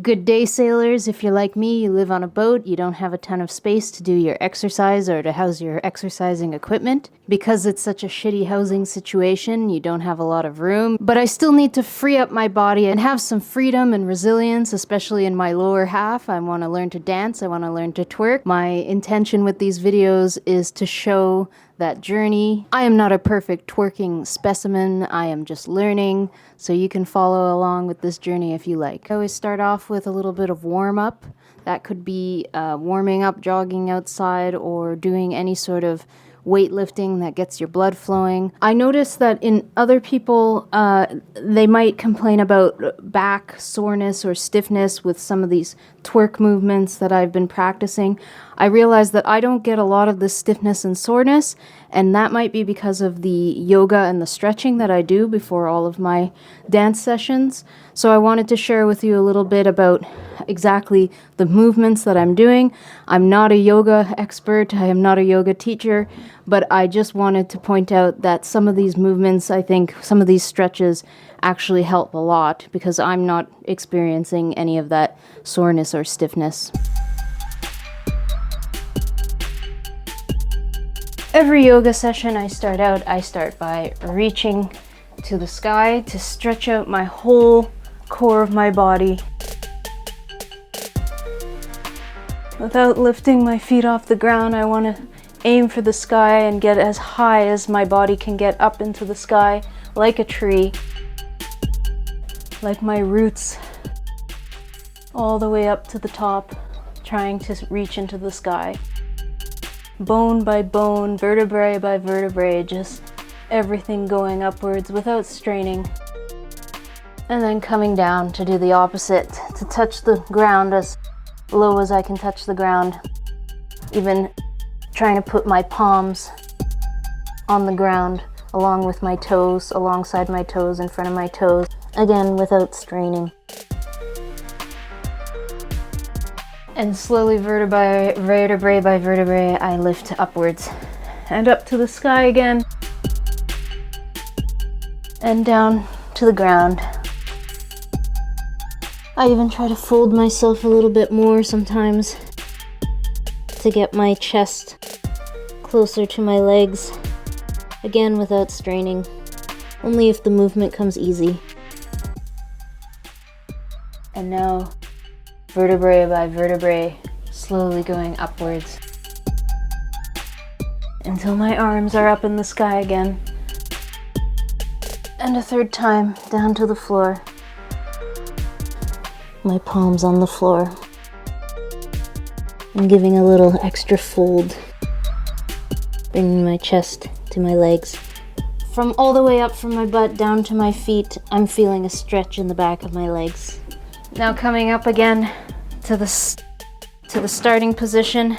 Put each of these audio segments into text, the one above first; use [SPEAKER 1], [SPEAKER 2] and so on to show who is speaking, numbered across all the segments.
[SPEAKER 1] Good day, sailors. If you're like me, you live on a boat, you don't have a ton of space to do your exercise or to house your exercising equipment. Because it's such a shitty housing situation, you don't have a lot of room. But I still need to free up my body and have some freedom and resilience, especially in my lower half. I want to learn to dance, I want to learn to twerk. My intention with these videos is to show that journey. I am not a perfect twerking specimen, I am just learning, so you can follow along with this journey if you like. I always start off with a little bit of warm-up. That could be warming up, jogging outside, or doing any sort of weightlifting that gets your blood flowing. I noticed that in other people, they might complain about back soreness or stiffness with some of these twerk movements that I've been practicing. I realized that I don't get a lot of this stiffness and soreness, and that might be because of the yoga and the stretching that I do before all of my dance sessions. So I wanted to share with you a little bit about exactly the movements that I'm doing. I'm not a yoga expert, I am not a yoga teacher, but I just wanted to point out that some of these movements, I think some of these stretches actually help a lot because I'm not experiencing any of that soreness or stiffness. Every yoga session I start by reaching to the sky to stretch out my whole core of my body without lifting my feet off the ground. I want to aim for the sky and get as high as my body can get up into the sky, like a tree, like my roots, all the way up to the top, trying to reach into the sky. Bone by bone, vertebrae by vertebrae, just everything going upwards without straining. And then coming down to do the opposite, to touch the ground as low as I can touch the ground. Even trying to put my palms on the ground along with my toes, alongside my toes, in front of my toes. Again, without straining. And slowly, vertebrae by vertebrae, I lift upwards and up to the sky again and down to the ground. I even try to fold myself a little bit more sometimes to get my chest closer to my legs, again without straining, only if the movement comes easy. And now, vertebrae by vertebrae, slowly going upwards until my arms are up in the sky again. And a third time down to the floor. My palms on the floor. I'm giving a little extra fold, bringing my chest to my legs. From all the way up from my butt down to my feet, I'm feeling a stretch in the back of my legs. Now coming up again to the starting position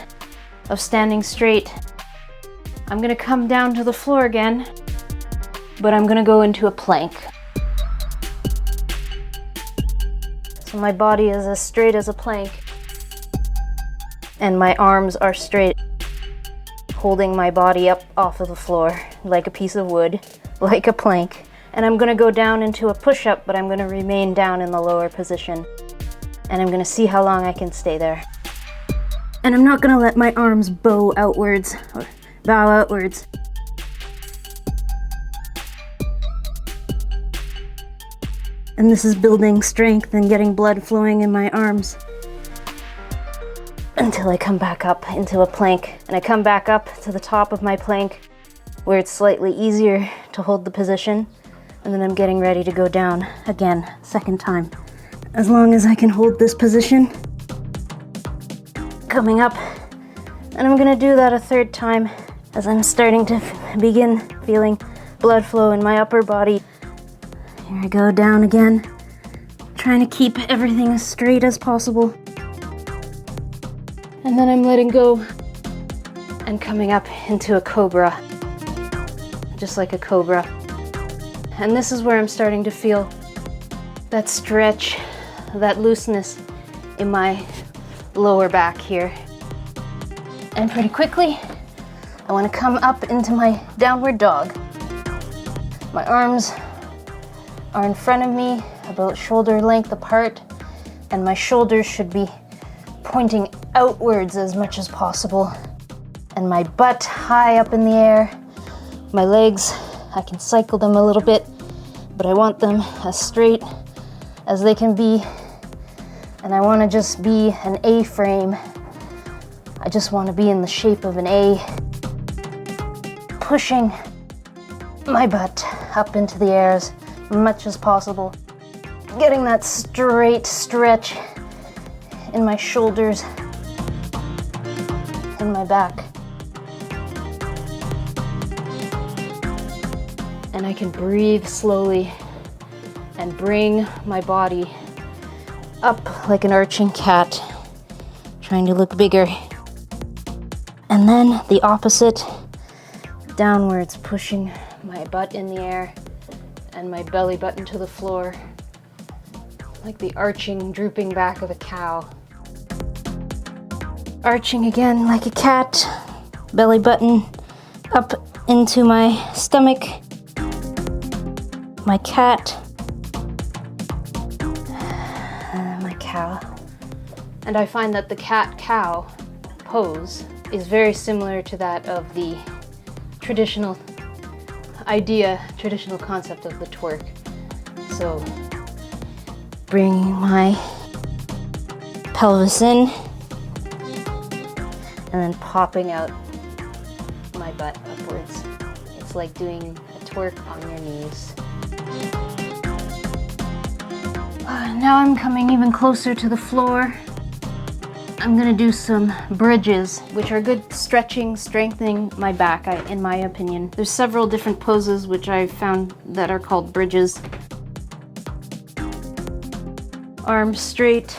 [SPEAKER 1] of standing straight. I'm gonna come down to the floor again, but I'm gonna go into a plank. So my body is as straight as a plank, and my arms are straight, holding my body up off of the floor like a piece of wood, like a plank. And I'm gonna go down into a push-up, but I'm gonna remain down in the lower position. And I'm gonna see how long I can stay there. And I'm not gonna let my arms bow outwards, or bow outwards. And this is building strength and getting blood flowing in my arms. Until I come back up into a plank. And I come back up to the top of my plank, where it's slightly easier to hold the position. And then I'm getting ready to go down again, second time. As long as I can hold this position. Coming up. And I'm gonna do that a third time as I'm starting to begin feeling blood flow in my upper body. Here I go, down again. Trying to keep everything as straight as possible. And then I'm letting go and coming up into a cobra. Just like a cobra. And this is where I'm starting to feel that stretch, that looseness in my lower back here. And pretty quickly, I want to come up into my downward dog. My arms are in front of me, about shoulder length apart, and my shoulders should be pointing outwards as much as possible, and my butt high up in the air. My legs, I can cycle them a little bit, but I want them as straight as they can be, and I want to just be an A frame. I just want to be in the shape of an A, pushing my butt up into the air as much as possible, getting that straight stretch in my shoulders and my back. And I can breathe slowly and bring my body up like an arching cat, trying to look bigger. And then the opposite, downwards, pushing my butt in the air and my belly button to the floor, like the arching, drooping back of a cow. Arching again like a cat, belly button up into my stomach, my cat, my cow. And I find that the cat-cow pose is very similar to that of the traditional concept of the twerk. So, bringing my pelvis in, and then popping out my butt upwards. It's like doing a twerk on your knees. Now I'm coming even closer to the floor. I'm gonna do some bridges, which are good stretching, strengthening my back, in my opinion. There's several different poses which I've found that are called bridges. Arms straight,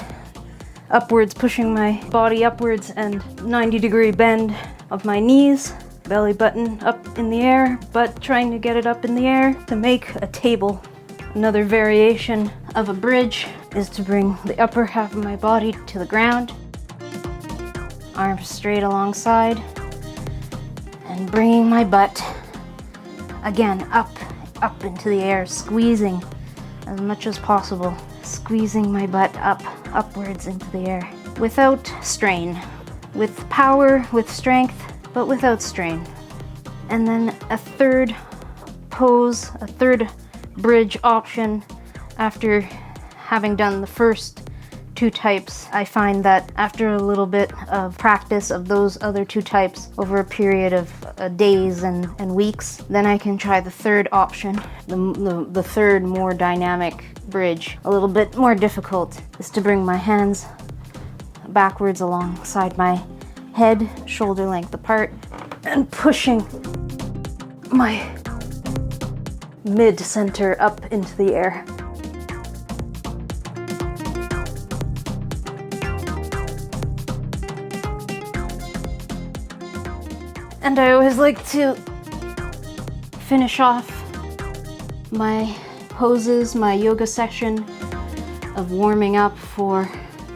[SPEAKER 1] upwards, pushing my body upwards, and 90-degree bend of my knees, belly button up in the air, butt trying to get it up in the air to make a table. Another variation of a bridge is to bring the upper half of my body to the ground, arms straight alongside, and bringing my butt again up into the air, squeezing as much as possible, squeezing my butt upwards into the air without strain, with power, with strength, but without strain. And then a third pose, a third bridge option after having done the first two types. I find that after a little bit of practice of those other two types over a period of days and weeks, then I can try the third option, the third more dynamic bridge. A little bit more difficult is to bring my hands backwards alongside my head, shoulder length apart, and pushing my mid-center up into the air. And I always like to finish off my poses, my yoga session of warming up for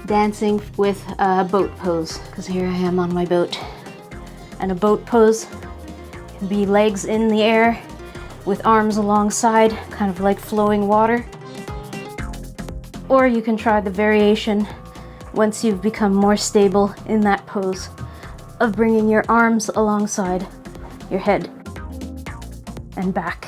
[SPEAKER 1] dancing with a boat pose, because here I am on my boat. And a boat pose can be legs in the air with arms alongside, kind of like flowing water. Or you can try the variation once you've become more stable in that pose of bringing your arms alongside your head and back.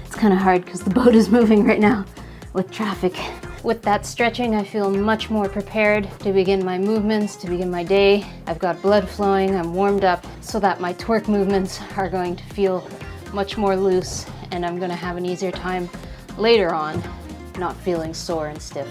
[SPEAKER 1] It's kind of hard because the boat is moving right now with traffic. With that stretching, I feel much more prepared to begin my movements, to begin my day. I've got blood flowing, I'm warmed up, so that my twerk movements are going to feel much more loose, and I'm going to have an easier time later on not feeling sore and stiff.